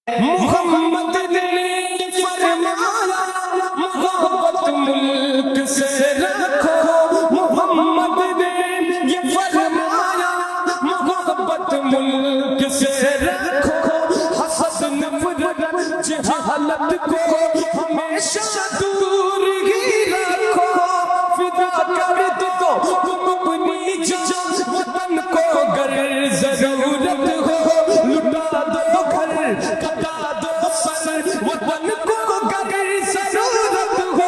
मोहम्मद ने फरमाया मोहब्बत मुल्क से रखो। मोहम्मद ने ये फरमाया मोहब्बत मुल्क से रखो। हसद नफरत जहालत को हमेशा दूर ही रखो। फिदा कर दो तुम अपनी जान वतन को गर जरूरत हो। लुटा दो घर कटा दो सर वतन को गर जरूरत हो।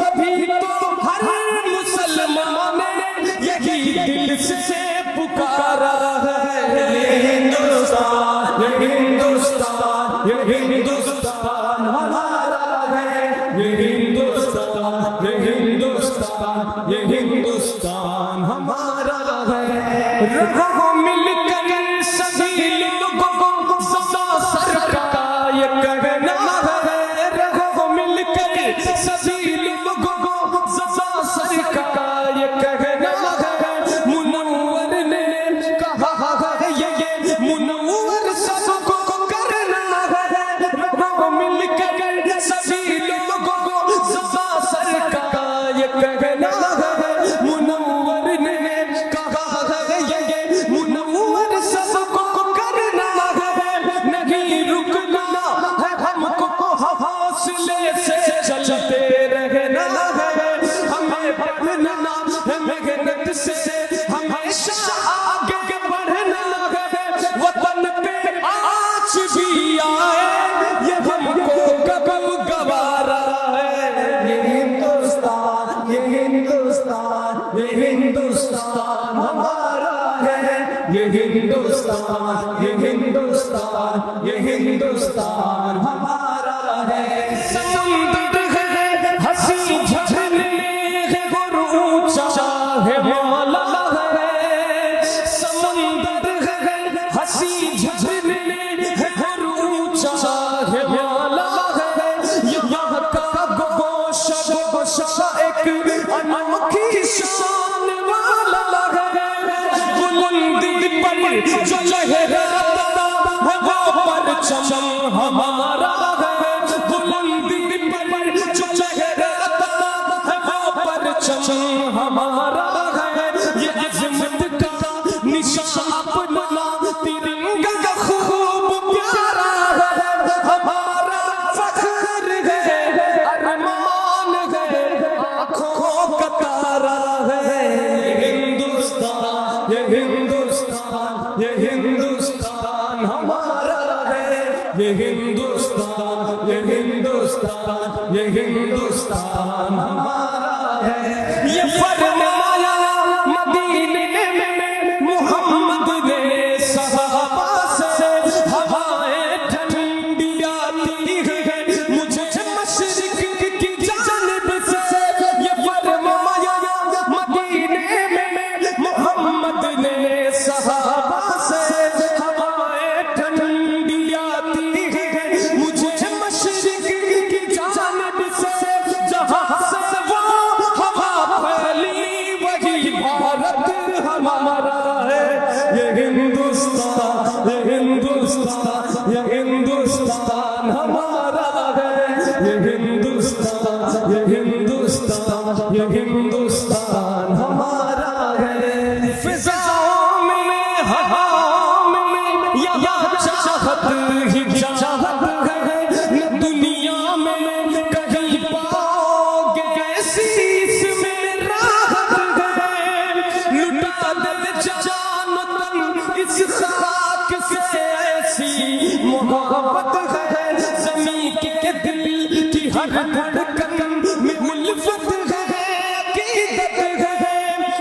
तभी तो हर मुसलमान यही दिल से पुकारा है। ये हिंदुस्तान, ये हिंदुस्तान, ये हिंदुस्तान हमारा है। ये हिंदुस्तान, ये हिंदुस्तान, ये हिंदुस्तान हमारा है। रहो मिलकर सभी लोगों को सदा सर का ये कहना है। रहो मिलकर सभी लोगों को सदा सर का ये कहना है। मुनव्वर ने कहा है ये मुनव्वर सबको करना है। रहो मिलकर सभी लोगों को सदा सर का ये कहना है। मुनव्वर ने कहा है ये मुनव्वर सबको करना है। नहीं रुकना है हमको हौसले से चलते रहना है। हमें बढ़ना है मेहनत से हमेशा आगे बढ़ना है। वतन पे आँच भी आए ये हमको कब गवारा है। ये हिंदुस्तान, ये हिंदुस्तान, ये हिंदुस्तान हमारा है। ये हिंदुस्तान, ये हिंदुस्तान, ये हिंदुस्तान हमारा है। समुंदर है हंसी झरने है और ऊंचा है मौला है। समुंदर है हंसी झरने है और ऊंचा है मौला है। यहाँ का गोशा एक अनोखी शान वाला है। बुलंदी पर जो लहराता है वो परचम हमारा है। बुलंदी पर जो लहराता है वो परचम हमारा है। ये अज़मत का निशान अपना तिरंगा खूब प्यारा है। हमारा फख्र है अरमान है आँखों का तारा है। ये हिंदुस्तान, ये हिंदुस्तान, ये हिंदुस्तान हमारा है। ये हिंदुस्तान, ये हिंदुस्तान, ये हिंदुस्तान हमारा है। ये फरमाया मदीने में मोहम्मद ने सहाबा से हवाएं ठंडी आती है मुझे मशरिक की जानिब से। ये फरमाया मदीने में मोहम्मद ने सहाबा से हवाएं ठंडी आती है मुझे मशरिक की जानिब से। जहाँ से वो हवा फैली वही भारत हमारा है। ये हिंदुस्तान, ये हिंदुस्तान, ये हिंदुस्तान हमारा है। ये हिंदुस्तान, ये हिंदुस्तान, ये हिंदुस्तान हमारा है। फिजाओं में हवाओं में यहाँ चाहत ही चाहत है। न दुनिया में कहीं पाओगे ऐसी इसमें राहत है। लुटा दे जान तन इस खाक से ऐसी मोहब्बत है। ज़मीं के दिल की हर धड़कन में उल्फत है अकीदत है।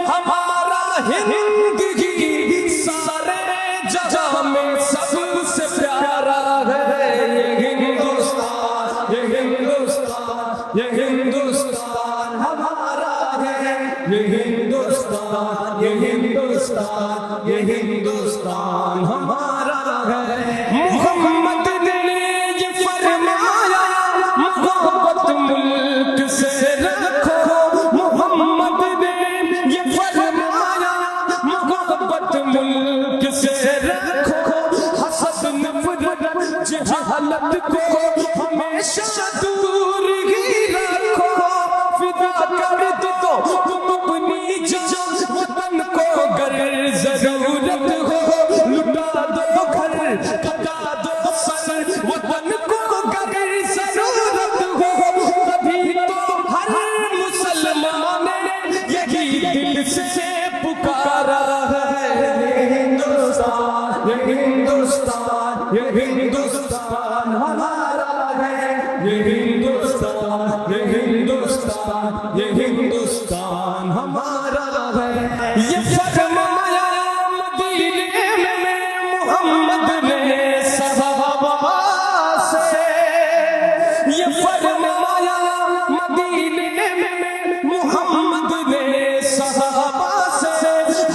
हमारा हिंद ही सारे जहां में सबसे प्यारा है। ये हिंदुस्तान, ये हिंदुस्तान, ये हिंदुस्तान हमारा है। ये हिंदुस्तान, ये हिंदुस्तान, ये हिंदुस्तान हमारा है। मोहम्मद ने ये फरमाया मोहब्बत मुल्क से रखो। मोहम्मद ने ये फरमाया मोहब्बत मुल्क से रखो। हसद नफरत जहां जहालत को हमेशा दूर ही रखो, फिदा कर दो तुम अपनी जान वतन को अगर जरूरत हो, लुटा दो घर कटा दो सर वतन को अगर जरूरत हो, तभी तो हर मुसलमान यही दिल से पुकारा है। ये हिंदुस्तान, ये हिंदुस्तान हमारा है, ये हिंदुस्तान, ये हिंदुस्तान, ये हिंदुस्तान हमारा है। ये फरमाया मदीने में मोहम्मद ने सहाबा से, ये फरमाया मदीने में मोहम्मद ने सहाबा से,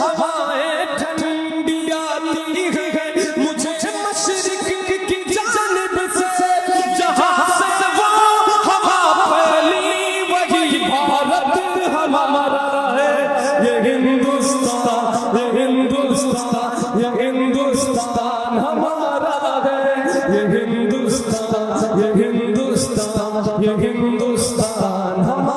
हवाएं ठंडी आती है मुझे मशरिक की जानिब से, जहां से वो हवा फैली वही भारत हमारा है। ये हिंदुस्तान, ये हिंदुस्तान, ये हिंदुस्तान हमारा है, ये हिंदुस्तान, ये हिंदुस्तान, ये हिंदुस्तान हमारा